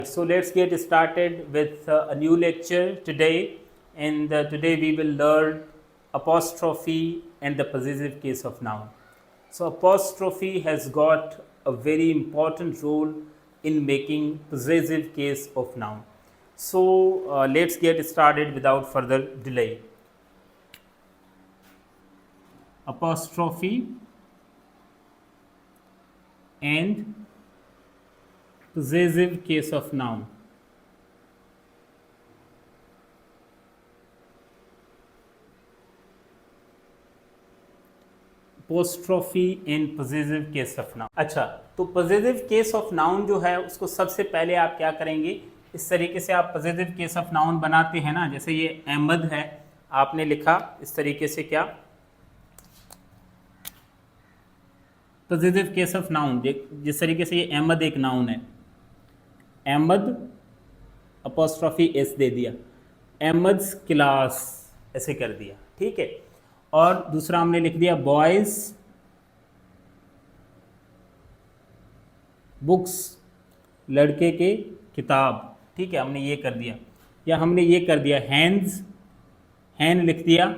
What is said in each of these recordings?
So let's get started with a new lecture today, and today we will learn apostrophe and the possessive case of noun. So apostrophe has got a very important role in making possessive case of noun. So let's get started without further delay. Apostrophe and possessive case of noun. Apostrophe and possessive case of noun. अच्छा, तो possessive case of noun जो है उसको सबसे पहले आप क्या करेंगे, इस तरीके से आप possessive case of noun बनाते हैं ना, जैसे ये अहमद है, आपने लिखा इस तरीके से, क्या possessive case of noun, जिस तरीके से ये अहमद एक नाउन है, अहमद अपॉस्ट्रॉफी एस दे दिया, अहमद्स क्लास ऐसे कर दिया, ठीक है। और दूसरा हमने लिख दिया बॉयज बुक्स, लड़के के किताब, ठीक है, हमने ये कर दिया। या हमने ये कर दिया हैंड्स, हैंड लिख दिया,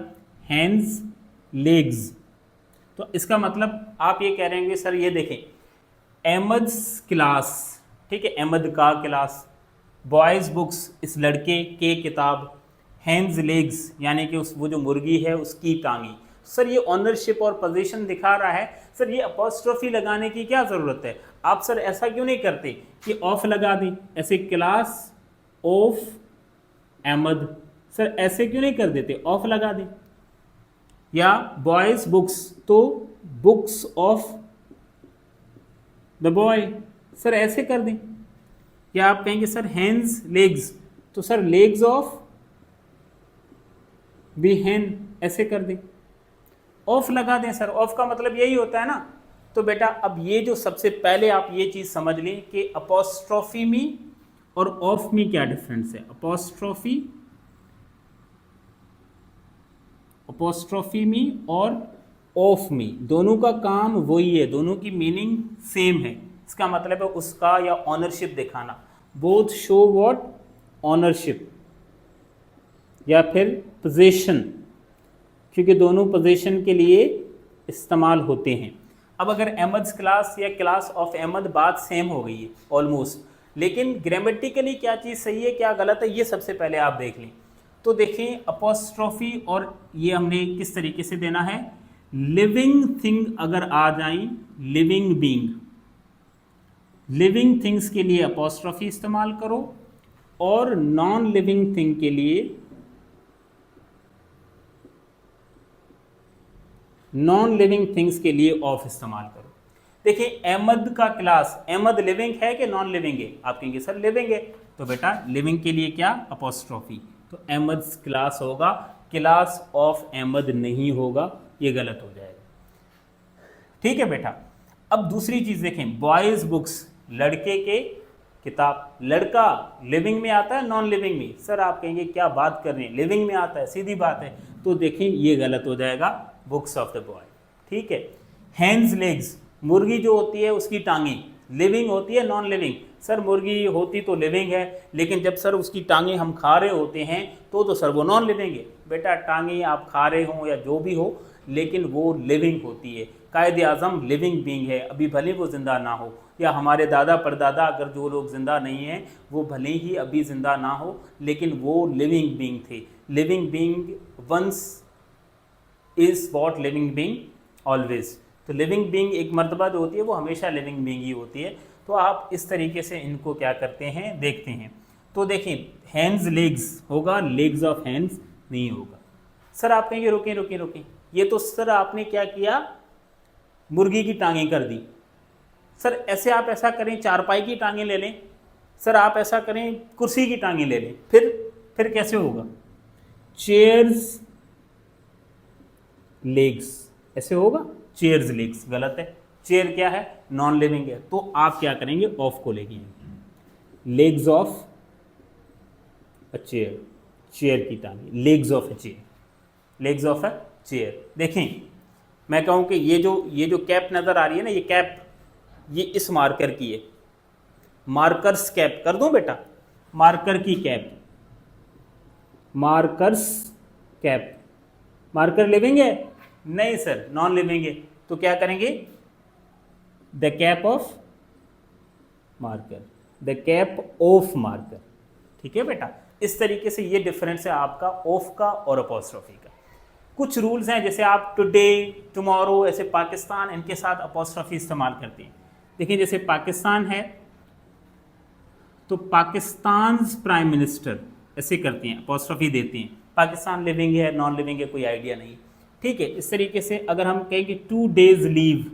हैंड्स लेग्स। तो इसका मतलब आप ये कह रहे होंगे सर ये देखें, अहमद्स क्लास, ठीक है, अहमद का क्लास, बॉयज़ बुक्स इस लड़के के किताब, हैंड्स लेग्स यानी कि उस वो जो मुर्गी है उसकी टांगी। सर ये ऑनरशिप और पोजीशन दिखा रहा है, सर ये अपॉस्ट्रोफी लगाने की क्या ज़रूरत है? आप सर ऐसा क्यों नहीं करते कि ऑफ लगा दें, ऐसे क्लास ऑफ अहमद, सर ऐसे क्यों नहीं कर देते, ऑफ लगा दें। या बॉयज़ बुक्स तो books of the boy, sir ऐसे कर दें। या आप कहेंगे सर हैंड्स लेग्स, तो सर लेग्स ऑफ दी हैन ऐसे कर दें, ऑफ लगा दें। सर ऑफ का मतलब यही होता है ना। तो बेटा अब ये जो सबसे पहले आप ये चीज़ समझ लें कि अपॉस्ट्रोफी में और ऑफ में क्या डिफरेंस है। अपॉस्ट्रोफी में और ऑफ में दोनों का काम वही है, दोनों की मीनिंग सेम है। इसका मतलब है उसका या ऑनरशिप दिखाना, बोथ शो व्हाट, ऑनरशिप या फिर पोजीशन, क्योंकि दोनों पोजीशन के लिए इस्तेमाल होते हैं। अब अगर अहमद्स क्लास या क्लास ऑफ अहमद, बात सेम हो गई है ऑलमोस्ट, लेकिन ग्रामेटिकली क्या चीज़ सही है क्या गलत है ये सबसे पहले आप देख लें। तो देखें अपॉस्ट्रोफी और ये हमने किस तरीके से देना है, लिविंग थिंग अगर आ जाए, लिविंग बीइंग, लिविंग थिंग्स के लिए अपॉस्ट्रोफी इस्तेमाल करो और नॉन लिविंग थिंग के लिए, नॉन लिविंग थिंग्स के लिए ऑफ इस्तेमाल करो। देखिए अहमद का क्लास, अहमद लिविंग है कि नॉन लिविंग है? आप कहेंगे सर लिविंग है, तो बेटा लिविंग के लिए क्या, अपॉस्ट्रोफी, तो अहमद्स क्लास होगा, क्लास ऑफ अहमद नहीं होगा, ये गलत हो जाएगा, ठीक है बेटा। अब दूसरी चीज़ देखें, बॉयज़ बुक्स लड़के के किताब, लड़का लिविंग में आता है नॉन लिविंग में? सर आप कहेंगे क्या बात कर रहे हैं, लिविंग में आता है, सीधी बात है। तो देखें ये गलत हो जाएगा, बुक्स ऑफ द बॉय, ठीक है। हैंड्स लेग्स, मुर्गी जो होती है उसकी टांगें, लिविंग होती है नॉन लिविंग? सर मुर्गी होती तो लिविंग है, लेकिन जब सर उसकी टांगें हम खा रहे होते हैं तो सर वो नॉन लिविंग है। बेटा टांगें आप खा रहे हो या जो भी हो, लेकिन वो लिविंग होती है। कायद आज़म लिविंग बीइंग है, अभी भले वो ज़िंदा ना हो, या हमारे दादा परदादा अगर जो लोग ज़िंदा नहीं हैं वो भले ही अभी ज़िंदा ना हो, लेकिन वो लिविंग बीइंग थे। Living being once is what living being always. तो लिविंग बीइंग एक मर्तबा जो होती है वो हमेशा लिविंग बीइंग ही होती है। तो आप इस तरीके से इनको क्या करते हैं, देखते हैं। तो देखिए हैंड्स लेग्स होगा, लेग्स ऑफ हैंड्स नहीं होगा। सर आप कहेंगे रुकें रुकें रुकें, ये तो सर आपने क्या किया, मुर्गी की टांगें कर दी। सर ऐसे आप ऐसा करें चारपाई की टांगें ले लें, सर आप ऐसा करें कुर्सी की टांगें ले लें, फिर कैसे होगा, चेयर्स लेग्स ऐसे होगा, चेयर्स लेग्स गलत है। चेयर क्या है, नॉन लिविंग है। तो आप क्या करेंगे, ऑफ को लेंगे, legs of a chair, chair की टांगें, legs of a chair, legs of a chair. देखें मैं कहूँ कि ये जो कैप नज़र आ रही है ना, ये कैप ये इस मार्कर की है, मार्कर्स कैप कर दूं बेटा, मार्कर की cap, markers cap. Marker living है? नहीं सर, नॉन लिविंग है, तो क्या करेंगे, the cap of marker, the cap of marker. ठीक है बेटा, इस तरीके से ये डिफरेंस है आपका ऑफ का और अपॉस्ट्रोफी का। कुछ रूल्स हैं, जैसे आप टुडे, टुमारो, ऐसे पाकिस्तान, इनके साथ अपॉस्ट्रोफी इस्तेमाल करते हैं। देखिए जैसे पाकिस्तान है तो पाकिस्तान प्राइम मिनिस्टर ऐसे करते हैं, अपॉस्ट्रोफी देते हैं। पाकिस्तान लिविंग है, नॉन लिविंग है, कोई आइडिया नहीं। ठीक है, इस तरीके से अगर हम कहें कि 2 days leave,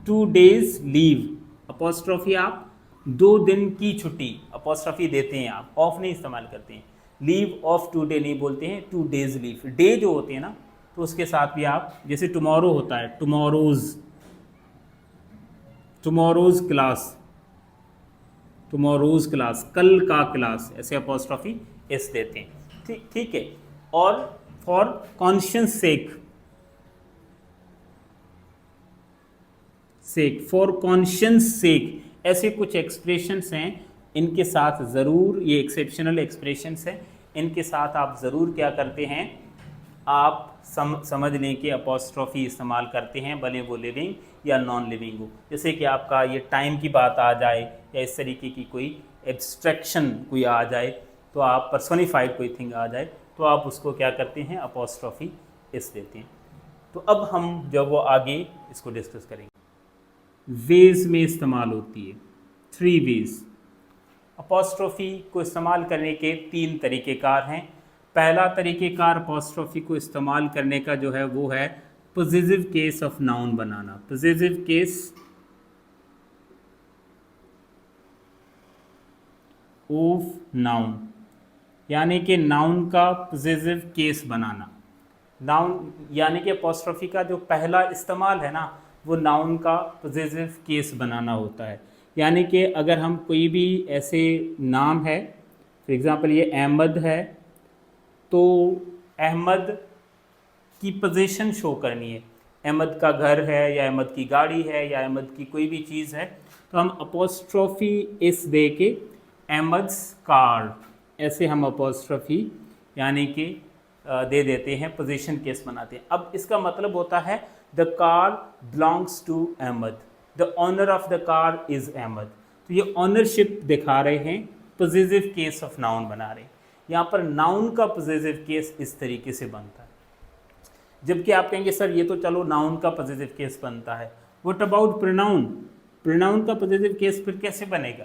2 days leave, apostrophe आप 2 दिन की छुट्टी, अपॉस्ट्रोफी देते हैं आप, ऑफ नहीं इस्तेमाल करते हैं। लीव ऑफ 2 day नहीं बोलते हैं, 2 days लीव। डे जो होते हैं ना, तो उसके साथ भी आप, जैसे टुमारो होता है, tomorrow's, tomorrow's class, tomorrow's class, कल का क्लास, ऐसे अपॉस्ट्रोफी एस देते हैं। ठीक है। और for conscious sake, sake, for conscious sake, ऐसे कुछ एक्सप्रेशंस हैं, इनके साथ ज़रूर, ये एक्सेप्शनल एक्सप्रेशंस हैं, इनके साथ आप ज़रूर क्या करते हैं, आप समझ लें कि अपॉस्ट्रोफी इस्तेमाल करते हैं, भले वो लिविंग या नॉन लिविंग हो। जैसे कि आपका ये टाइम की बात आ जाए या इस तरीके की कोई एब्स्ट्रैक्शन कोई आ जाए, तो आप पर्सोनिफाइड कोई थिंग आ जाए, तो आप उसको क्या करते हैं, अपॉस्ट्रोफी इस देते हैं। तो अब हम जब वो आगे इसको डिस्कस करेंगे। वेज में इस्तेमाल होती है, 3 वेज। अपॉस्ट्रोफी को इस्तेमाल करने के 3 तरीक़ेकार हैं। पहला तरीक़ेकार अपॉस्ट्रोफी को इस्तेमाल करने का जो है वो है possessive case of noun banana. Possessive case of noun, यानी कि नाउन का पोजेसिव केस बनाना। नाउन यानी कि अपॉस्ट्रोफी का जो पहला इस्तेमाल है ना, वो नाउन का पोजेसिव केस बनाना होता है। यानी कि अगर हम कोई भी ऐसे नाम है, फॉर एग्ज़ाम्पल ये अहमद है, तो अहमद की पोजीशन शो करनी है, अहमद का घर है या अहमद की गाड़ी है या अहमद की कोई भी चीज़ है, तो हम अपॉस्ट्रोफी इस दे के अहमद्स कार, ऐसे हम अपॉस्ट्रोफी यानी कि दे देते हैं, पोजीशन केस बनाते हैं। अब इसका मतलब होता है the car belongs to Ahmed, the owner of the car is Ahmed. तो ये ऑनरशिप दिखा रहे हैं, पोजेसिव केस ऑफ नाउन बना रहे हैं। यहाँ पर नाउन का पोजेसिव केस इस तरीके से बनता है। जबकि आप कहेंगे सर ये तो चलो नाउन का पोजेसिव केस बनता है, व्हाट अबाउट प्रोनाउन? प्रोनाउन का पोजेसिव केस फिर कैसे बनेगा?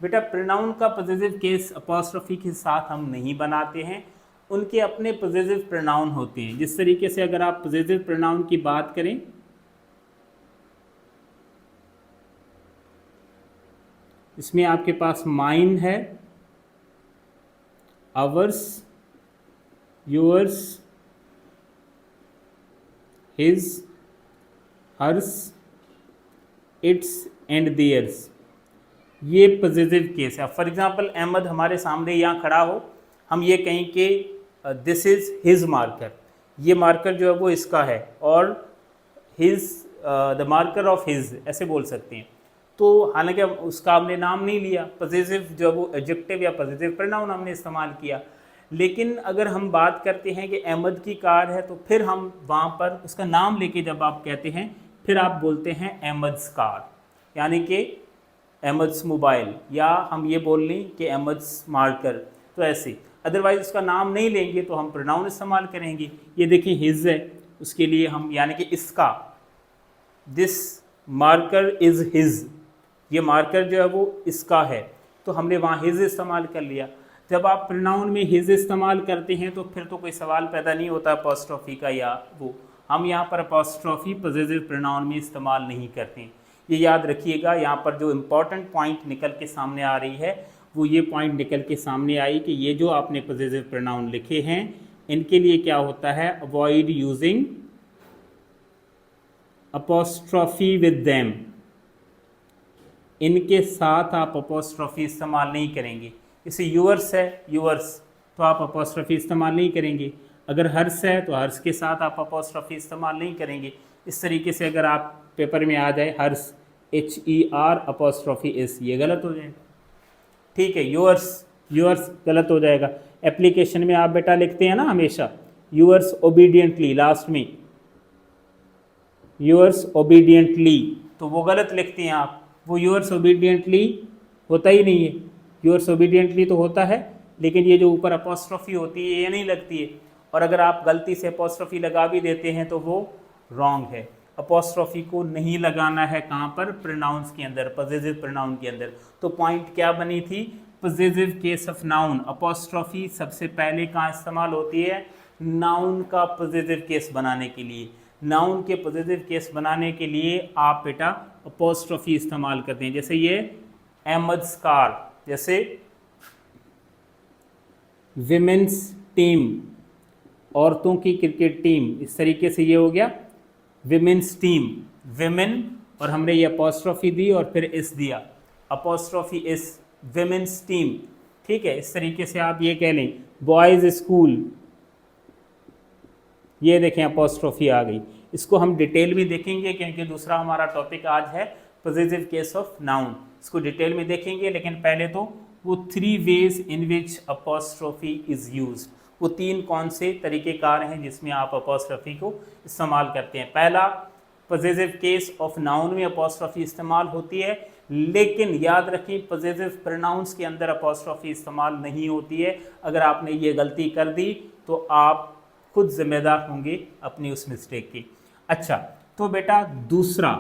बेटा प्रोनाउन का पोजेसिव केस अपॉस्ट्रोफी के साथ हम नहीं बनाते हैं, उनके अपने पोजेसिव प्रोनाउन होते हैं। जिस तरीके से अगर आप पोजेसिव प्रोनाउन की बात करें, इसमें आपके पास माइन है, ours, yours, his, hers, its and theirs, ये पॉजिटिव केस है। फॉर एग्जांपल अहमद हमारे सामने यहाँ खड़ा हो, हम ये कहें कि दिस इज़ हिज मार्कर, ये मार्कर जो है वो इसका है, और his the marker of his, ऐसे बोल सकते हैं। तो हालांकि उसका हमने नाम नहीं लिया, पॉजिटिव जो है वो एडजेक्टिव या पॉजिटिव प्रोनाउन हमने इस्तेमाल किया। लेकिन अगर हम बात करते हैं कि अहमद की कार है, तो फिर हम वहाँ पर उसका नाम लेके जब आप कहते हैं, फिर आप बोलते हैं अहमद्स कार, यानी कि अहमद्स मोबाइल, या हम ये बोल लें कि अहमद्स मार्कर। तो ऐसे अदरवाइज उसका नाम नहीं लेंगे तो हम प्रोनाउन इस्तेमाल करेंगे। ये देखिए हिज है, उसके लिए हम यानी कि इसका, दिस मार्कर इज़ हिज, ये मार्कर जो है वो इसका है, तो हमने वहाँ हिज इस्तेमाल कर लिया। जब आप प्रोनाउन में हिज इस्तेमाल करते हैं तो फिर तो कोई सवाल पैदा नहीं होता अपॉस्ट्रोफी का या वो, हम यहाँ पर अपॉस्ट्रोफी पॉजिटिव प्रोनाउन में इस्तेमाल नहीं करते हैं। ये याद रखिएगा। यहाँ पर जो इम्पॉर्टेंट पॉइंट निकल के सामने आ रही है वो ये पॉइंट निकल के सामने आई कि ये जो आपने पॉजिटिव प्रोनाउन लिखे हैं, इनके लिए क्या होता है, avoid using apostrophe with them, इनके साथ आप अपॉस्ट्रोफी इस्तेमाल नहीं करेंगे। जैसे यूअर्स है, यूअर्स, तो आप अपॉस्ट्रोफी इस्तेमाल नहीं करेंगे। अगर हर्ष है तो हर्ष के साथ आप अपॉस्ट्रोफी इस्तेमाल नहीं करेंगे। इस तरीके से अगर आप पेपर में आ जाए हर्ष, HER', ये गलत हो जाएगा। ठीक है, यूअर्स गलत हो जाएगा। एप्लीकेशन में आप बेटा लिखते हैं ना हमेशा यूअर्स ओबीडियंटली, लास्ट में यूअर्स ओबीडियंटली, तो वो गलत लिखते हैं आप। वो यूअर्स ओबीडियंटली होता ही नहीं है। यूअर्स ओबीडियंटली तो होता है, लेकिन ये जो ऊपर अपोस्ट्रोफी होती है ये नहीं लगती है। और अगर आप गलती से अपोस्ट्रोफी लगा भी देते हैं तो वो रॉन्ग है। अपोस्ट्रोफी को नहीं लगाना है कहाँ पर, प्रोनाउंस के अंदर, पॉसेसिव प्रोनाउन के अंदर। तो पॉइंट क्या बनी थी, possessive case of noun apostrophe सबसे पहले कहाँ इस्तेमाल होती है, नाउन का पॉसेसिव केस बनाने के लिए। नाउन के पॉसेसिव केस बनाने के लिए आप बेटा अपोस्ट्रोफी इस्तेमाल करते हैं। जैसे ये अहमद्स कार, जैसे विमेंस टीम, औरतों की क्रिकेट टीम, इस तरीके से ये हो गया विमेंस टीम, विमेन, और हमने ये अपोस्ट्रोफी दी और फिर इस दिया, अपोस्ट्रोफी इस, विमेंस टीम। ठीक है, इस तरीके से आप ये कह लें बॉयज़ स्कूल, ये देखें अपोस्ट्रोफी आ गई। इसको हम डिटेल में देखेंगे क्योंकि दूसरा हमारा टॉपिक आज है पॉसेसिव केस ऑफ नाउन, इसको डिटेल में देखेंगे। लेकिन पहले तो वो 3 ways in which apostrophe is used, वो 3 कौन से तरीक़ेकार हैं जिसमें आप अपोस्ट्रोफी को इस्तेमाल करते हैं। पहला, पॉसेसिव केस ऑफ नाउन में अपोस्ट्रोफी इस्तेमाल होती है, लेकिन याद रखें पॉसेसिव प्रोनाउंस के अंदर अपोस्ट्रोफी इस्तेमाल नहीं होती है। अगर आपने ये गलती कर दी तो आप खुद जिम्मेदार होंगे अपनी उस मिस्टेक की। अच्छा, तो बेटा दूसरा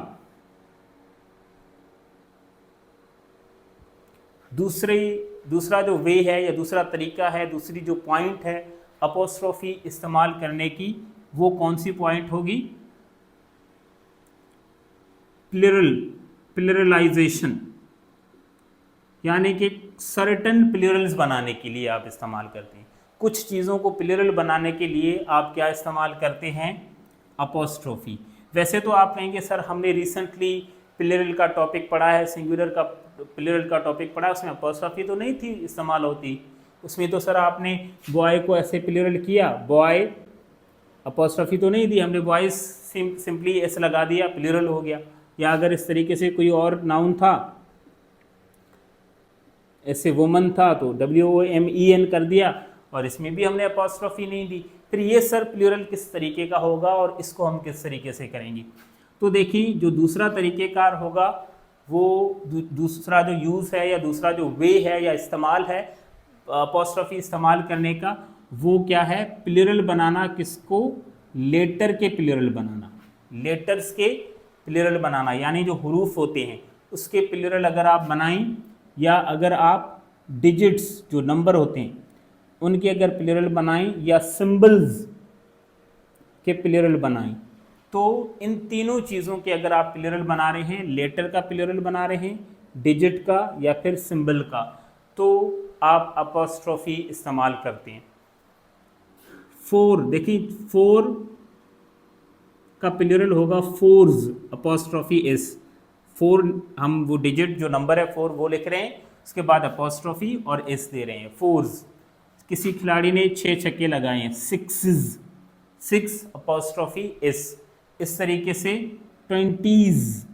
जो वे है या दूसरा तरीका है, दूसरी जो पॉइंट है अपोस्ट्रोफी इस्तेमाल करने की, वो कौन सी पॉइंट होगी, प्लुरलाइजेशन, यानी कि सर्टेन प्लुरल्स बनाने के लिए आप इस्तेमाल करते हैं। कुछ चीज़ों को प्लुरल बनाने के लिए आप क्या इस्तेमाल करते हैं, अपोस्ट्रोफी। वैसे तो आप कहेंगे सर हमने रिसेंटली प्लुरल का टॉपिक पढ़ा है, सिंगुलर का प्लुरल का टॉपिक पढ़ा है, उसमें अपोस्ट्रोफी तो नहीं थी इस्तेमाल होती। उसमें तो सर आपने बॉय को ऐसे प्लुरल किया, बॉय, अपोस्ट्रोफी तो नहीं दी हमने, बॉयज सिंपली एस लगा दिया, प्लुरल हो गया। या अगर इस तरीके से कोई और नाउन था, ऐसे वुमन था तो WOMEN कर दिया, और इसमें भी हमने अपोस्ट्रोफी नहीं दी। फिर ये सर प्लुरल किस तरीके का होगा और इसको हम किस तरीके से करेंगे। तो देखिए जो दूसरा तरीक़ेकार होगा, वो दूसरा जो यूज़ है या दूसरा जो वे है या इस्तेमाल है अपोस्ट्रोफी इस्तेमाल करने का, वो क्या है, प्लुरल बनाना। किसको, लेटर के प्लुरल बनाना, लेटर्स के प्लुरल बनाना, यानी जो हुरूफ होते हैं उसके प्लुरल अगर आप बनाएं, या अगर आप डिजिट्स जो नंबर होते हैं उनके अगर प्लुरल बनाएं, या सिंबल्स के प्लुरल बनाएं, तो इन तीनों चीज़ों के अगर आप प्लुरल बना रहे हैं, लेटर का प्लुरल बना रहे हैं, डिजिट का या फिर सिंबल का, तो आप अपोस्ट्रोफी इस्तेमाल करते हैं। 4 देखिए, 4 का प्लुरल होगा फोर्स, अपोस्ट्रोफी एस। 4 हम वो डिजिट जो नंबर है 4 वो लिख रहे हैं, उसके बाद अपोस्ट्रोफी और एस दे रहे हैं, फोर्स। किसी खिलाड़ी ने 6 छक्के लगाए हैं, 6 अपोस्ट्रोफी एस। इस तरीके से 20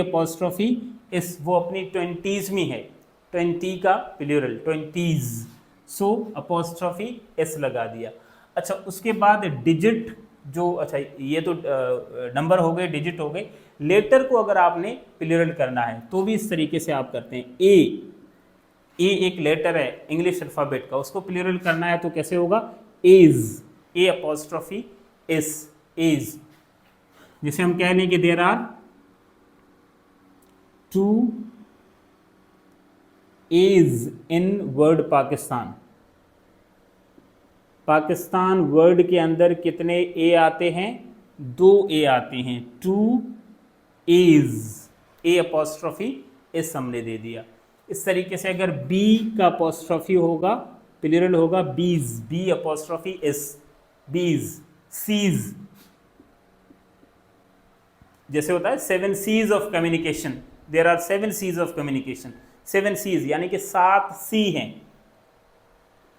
अपोस्ट्रोफी एस, वो अपनी 20s में है, 20 का प्लुरल 20s, सो अपोस्ट्रोफी एस लगा दिया। अच्छा, उसके बाद डिजिट जो, अच्छा ये तो नंबर हो गए, डिजिट हो गए। लेटर को अगर आपने प्लुरल करना है तो भी इस तरीके से आप करते हैं। ए एक लेटर है इंग्लिश अल्फ़ाबेट का, उसको प्लुरल करना है तो कैसे होगा, a's, a apostrophe s, a's. जैसे हम कह लें कि there are 2 a's in word Pakistan. Pakistan word के अंदर कितने ए आते हैं, 2 ए आते हैं, 2 एज, ए अपोस्ट्रोफी एस हमने दे दिया। इस तरीके से अगर बी का अपोस्ट्रोफी होगा, प्लुरल होगा b's, b apostrophe s, b's, c's. जैसे होता है 7 C's of communication, there are 7 C's of communication, 7 C's यानी कि 7 C हैं,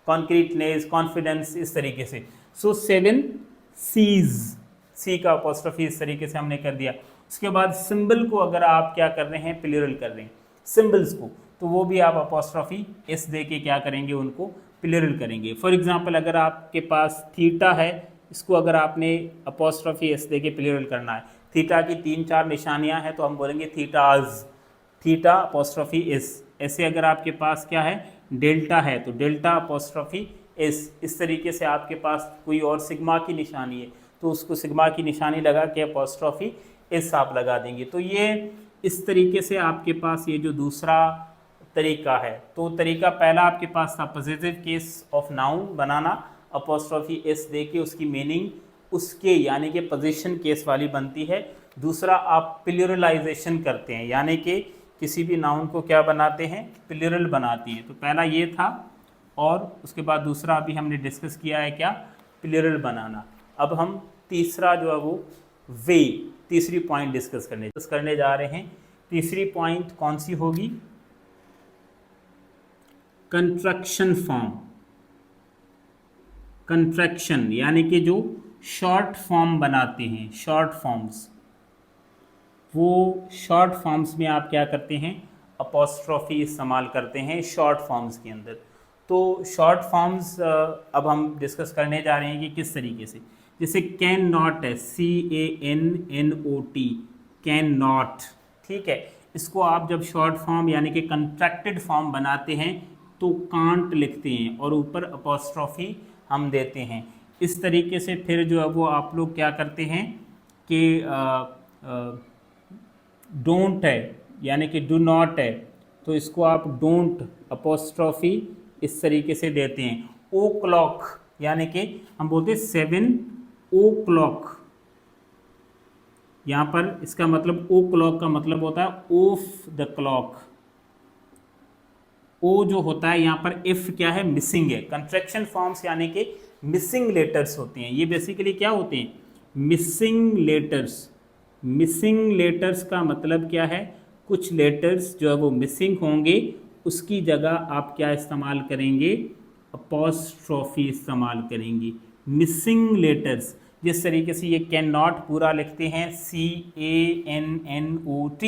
कॉन्क्रीटनेस, कॉन्फिडेंस, इस तरीके से। सो 7 C's, सी का अपोस्ट्रोफी इस तरीके से हमने कर दिया। उसके बाद सिंबल को अगर आप क्या कर रहे हैं, प्लूरल कर रहे हैं सिंबल्स को, तो वो भी आप अपॉस्ट्रॉफी एस दे के क्या करेंगे, उनको प्लूरल करेंगे। फॉर एग्जांपल अगर आपके पास थीटा है, इसको अगर आपने अपॉस्ट्रॉफी एस दे के प्लूरल करना है, थीटा की 3-4 निशानियां हैं तो हम बोलेंगे थीटाज, थीटा अपॉस्ट्रॉफी एस। ऐसे अगर आपके पास क्या है, डेल्टा है तो डेल्टा अपॉस्ट्रॉफी एस। इस तरीके से आपके पास कोई और सिग्मा की निशानी है तो उसको सिग्मा की निशानी लगा के अपॉस्ट्रॉफी एस आप लगा देंगे। तो ये इस तरीके से आपके पास ये जो दूसरा तरीका है, तो तरीका पहला आपके पास था पॉजिटिव केस ऑफ नाउन बनाना, अपॉस्ट्रॉफी एस दे के उसकी मीनिंग उसके यानी कि पोजीशन केस वाली बनती है। दूसरा आप प्लूरलाइजेशन करते हैं, यानी कि किसी भी नाउन को क्या बनाते हैं, प्लूरल बनाती हैं। तो पहला ये था और उसके बाद दूसरा अभी हमने डिस्कस किया है क्या, प्लूरल बनाना। अब हम तीसरा जो है वो वे, तीसरी पॉइंट डिस्कस करने जा रहे हैं। तीसरी पॉइंट कौन सी होगी, कंट्रैक्शन फॉर्म। कंट्रैक्शन यानी कि जो शॉर्ट फॉर्म बनाते हैं, शॉर्ट फॉर्म्स, वो शॉर्ट फॉर्म्स में आप क्या करते हैं, अपॉस्ट्रॉफी इस्तेमाल करते हैं शॉर्ट फॉर्म्स के अंदर। तो शॉर्ट फॉर्म्स अब हम डिस्कस करने जा रहे हैं कि किस तरीके से, जैसे कैन नॉट है, CANNOT, कैन नॉट, ठीक है। इसको आप जब शॉर्ट फॉर्म यानी कि कंट्रैक्टेड फॉर्म बनाते हैं तो कांट लिखते हैं और ऊपर अपॉस्ट्रॉफी हम देते हैं। इस तरीके से फिर जो है वो आप लोग क्या करते हैं कि डोंट है यानी कि डू नॉट है तो इसको आप डोंट अपॉस्ट्रॉफी इस तरीके से देते हैं। ओ क्लॉक यानी कि हम बोलते हैं 7 o'clock, यहाँ पर इसका मतलब ओ क्लॉक का मतलब होता है ऑफ द क्लॉक। ओ जो होता है यहाँ पर इफ क्या है, मिसिंग है। कंट्रैक्शन फॉर्म्स यानी कि मिसिंग लेटर्स होते हैं, ये बेसिकली क्या होते हैं, मिसिंग लेटर्स। मिसिंग लेटर्स का मतलब क्या है, कुछ लेटर्स जो है वो मिसिंग होंगे, उसकी जगह आप क्या इस्तेमाल करेंगे, अपॉस्ट्रॉफी इस्तेमाल करेंगे। मिसिंग लेटर्स, जिस तरीके से ये कैन नॉट पूरा लिखते हैं CANNOT,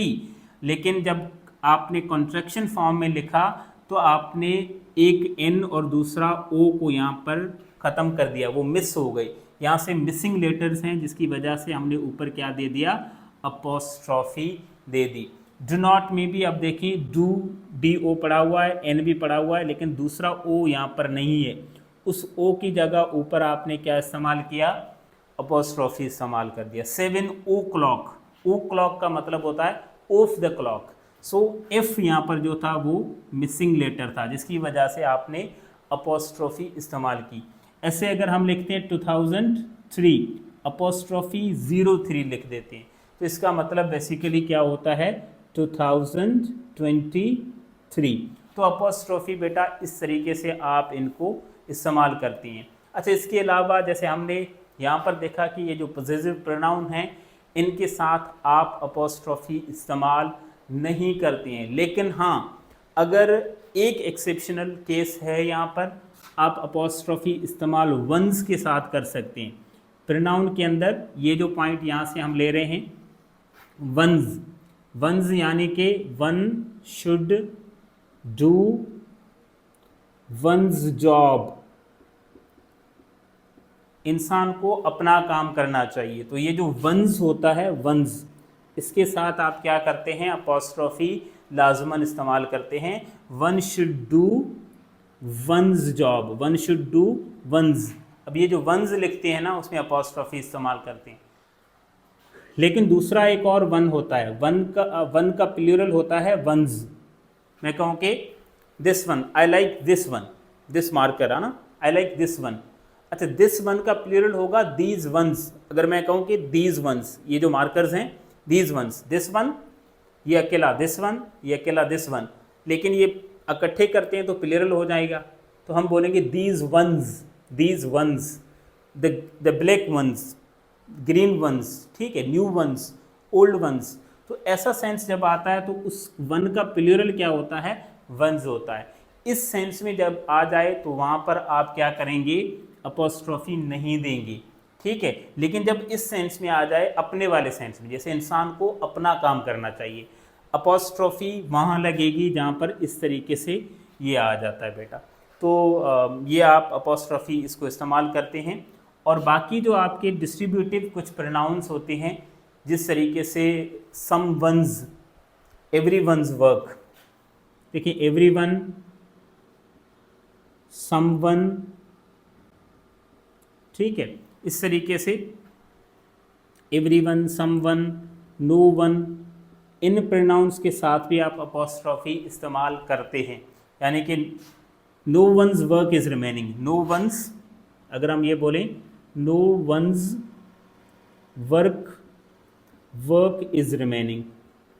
लेकिन जब आपने कॉन्ट्रैक्शन फॉर्म में लिखा तो आपने एक N और दूसरा O को यहाँ पर ख़त्म कर दिया, वो मिस हो गई। यहाँ से मिसिंग लेटर्स हैं जिसकी वजह से हमने ऊपर क्या दे दिया, apostrophe they the. Do not में भी अब देखिए डू DO पड़ा हुआ है, N भी पड़ा हुआ है, लेकिन दूसरा O यहाँ पर नहीं है। उस O की जगह ऊपर आपने क्या इस्तेमाल किया, अपॉस्ट्रॉफी इस्तेमाल कर दिया। 7 o'clock, ओ क्लॉक का मतलब होता है of the clock. So F यहाँ पर जो था वो मिसिंग लेटर था जिसकी वजह से आपने अपॉस्ट्रॉफी इस्तेमाल की। ऐसे अगर हम लिखते हैं 2003 अपॉस्ट्रॉफी 03 लिख देते हैं तो इसका मतलब बेसिकली क्या होता है, 2023। तो अपॉस्ट्रॉफी बेटा इस तरीके से आप इनको इस्तेमाल करती हैं। अच्छा, इसके अलावा जैसे हमने यहाँ पर देखा कि ये जो पॉजिटिव प्रोनाउन हैं इनके साथ आप अपॉस्ट्रॉफी इस्तेमाल नहीं करते हैं, लेकिन हाँ अगर एक एक्सेप्शनल केस है, यहाँ पर आप अपॉस्ट्रॉफी इस्तेमाल वंस के साथ कर सकते हैं। प्रोनाउन के अंदर ये जो पॉइंट यहाँ से हम ले रहे हैं, वंस, वंस यानी कि one should do one's job, इंसान को अपना काम करना चाहिए। तो ये जो वंस होता है, वंस, इसके साथ आप क्या करते हैं, अपॉस्ट्रॉफी लाजमन इस्तेमाल करते हैं। One should do one's job, one should do one's. अब ये जो वंस लिखते हैं ना उसमें अपॉस्ट्रॉफी इस्तेमाल करते हैं। लेकिन दूसरा एक और वन होता है, वन का प्लूरल होता है वंस। मैं कहूँ कि this one, I like this one, this marker है ना, आई लाइक दिस वन। अच्छा, दिस वन का प्लूरल होगा दीज वंस। अगर मैं कहूँ कि दीज वंस, ये जो मार्कर्स हैं दीज वंस, दिस वन, ये अकेला दिस वन, ये अकेला दिस वन, लेकिन ये इकट्ठे करते हैं तो प्लूरल हो जाएगा। तो हम बोलेंगे these ones, these ones, the black ones, green ones, ठीक है, न्यू वंस, ओल्ड वंस। तो ऐसा सेंस जब आता है तो उस वन का प्लूरल क्या होता है, वंस होता है। इस सेंस में जब आ जाए तो वहाँ पर आप क्या करेंगे, अपॉस्ट्रॉफी नहीं देंगे, ठीक है। लेकिन जब इस सेंस में आ जाए, अपने वाले सेंस में, जैसे इंसान को अपना काम करना चाहिए, अपॉस्ट्रोफी वहाँ लगेगी जहाँ पर इस तरीके से ये आ जाता है बेटा। तो ये आप अपॉस्ट्रोफी इसको इस्तेमाल करते हैं। और बाकी जो आपके डिस्ट्रीब्यूटिव कुछ प्रोनाउंस होते हैं, जिस तरीके से समवन्स, एवरीवन्स वर्क, देखिए एवरीवन, समवन, ठीक है, इस तरीके से एवरीवन, समवन, नो वन, इन प्रोनाउंस के साथ भी आप अपॉस्ट्रोफी इस्तेमाल करते हैं। यानी कि no one's work is remaining, no one's, अगर हम ये बोलें no one's work is remaining,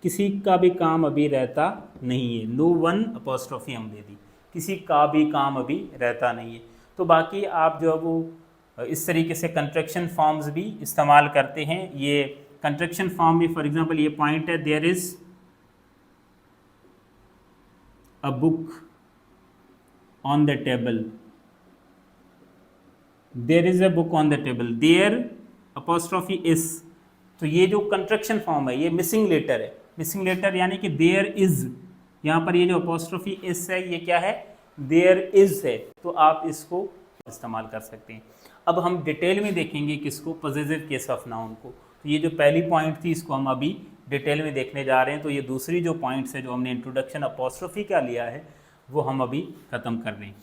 किसी का भी काम अभी रहता नहीं है। नो वन अपॉस्ट्रोफी हम दे दी, किसी का भी काम अभी रहता नहीं है। तो बाकी आप जो है वो इस तरीके से कंट्रैक्शन फॉर्म्स भी इस्तेमाल करते हैं। ये कंट्रैक्शन फॉर्म में फॉर एग्जांपल ये पॉइंट है, there is a book on the table, there is a book on the table, there apostrophe is. तो ये जो कंट्रैक्शन फॉर्म है ये मिसिंग लेटर है, मिसिंग लेटर यानी कि देयर इज, यहाँ पर ये जो अपॉस्ट्रोफी इज है ये क्या है, देयर इज है। तो आप इसको इस्तेमाल कर सकते हैं। अब हम डिटेल में देखेंगे किसको, पॉसेसिव केस ऑफ नाउन को। तो ये जो पहली पॉइंट थी इसको हम अभी डिटेल में देखने जा रहे हैं। तो ये दूसरी जो पॉइंट्स है जो हमने इंट्रोडक्शन अपॉस्ट्रोफी का लिया है वो हम अभी ख़त्म कर रहे हैं।